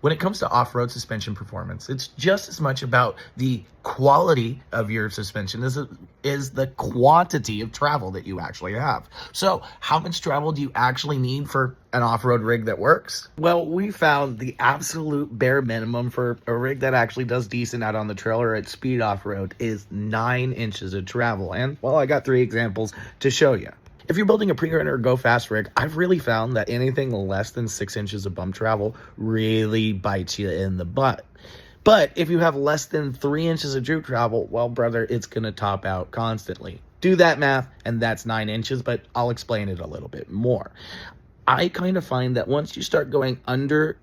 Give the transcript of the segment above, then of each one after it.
When it comes to off-road suspension performance, it's just as much about the quality of your suspension as it is the quantity of travel that you actually have. So how much travel do you actually need for an off-road rig that works? Well, we found the absolute bare minimum for a rig that actually does decent out on the trail or at speed off-road is 9 inches of travel. And, well, I got 3 examples to show you. If you're building a pre-runner or go fast rig, I've really found that anything less than 6 inches of bump travel really bites you in the butt. But if you have less than 3 inches of droop travel, well, brother, it's going to top out constantly. Do that math, and that's 9 inches, but I'll explain it a little bit more. I kind of find that once you start going under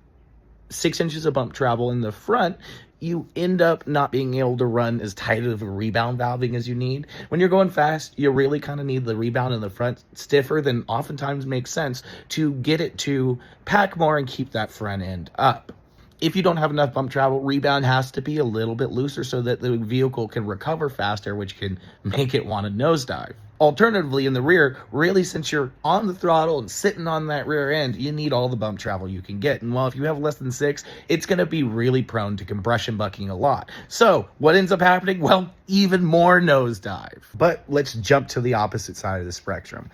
6 inches of bump travel in the front, you end up not being able to run as tight of a rebound valving as you need. When you're going fast, you really kind of need the rebound in the front stiffer than oftentimes makes sense to get it to pack more and keep that front end up. If you don't have enough bump travel, rebound has to be a little bit looser so that the vehicle can recover faster, which can make it want to nosedive. Alternatively, in the rear, really, since you're on the throttle and sitting on that rear end, you need all the bump travel you can get. And well, if you have less than 6, it's going to be really prone to compression bucking a lot. So what ends up happening? Well, even more nosedive. But let's jump to the opposite side of the spectrum.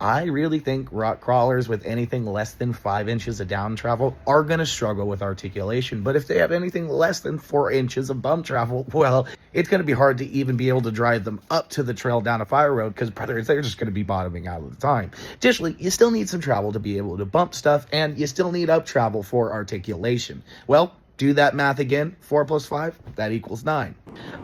I really think rock crawlers with anything less than 5 inches of down travel are going to struggle with articulation. But if they have anything less than 4 inches of bump travel, well, it's going to be hard to even be able to drive them up to the trail down a fire road because, brother, they're just going to be bottoming out all the time. Additionally, you still need some travel to be able to bump stuff, and you still need up travel for articulation. Well, do that math again. 4 plus 5, that equals 9.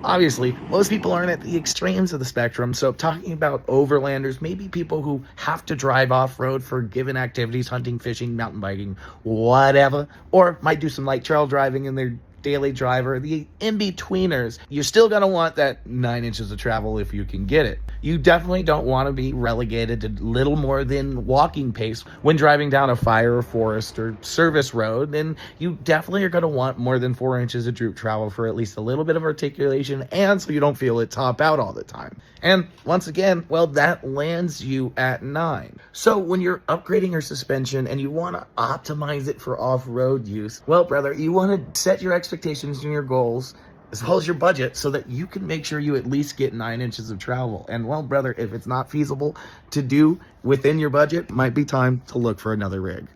Obviously, most people aren't at the extremes of the spectrum, so talking about overlanders, maybe people who have to drive off-road for given activities, hunting, fishing, mountain biking, whatever, or might do some light trail driving in their daily driver, the in-betweeners, you're still going to want that 9 inches of travel if you can get it. You definitely don't want to be relegated to little more than walking pace when driving down a fire or forest or service road, and you definitely are going to want more than 4 inches of droop travel for at least a little bit of articulation and so you don't feel it top out all the time. And once again, well, that lands you at 9. So when you're upgrading your suspension and you want to optimize it for off-road use, well, brother, you want to set your expectations and your goals as well as your budget so that you can make sure you at least get 9 inches of travel. And well, brother, if it's not feasible to do within your budget, it might be time to look for another rig.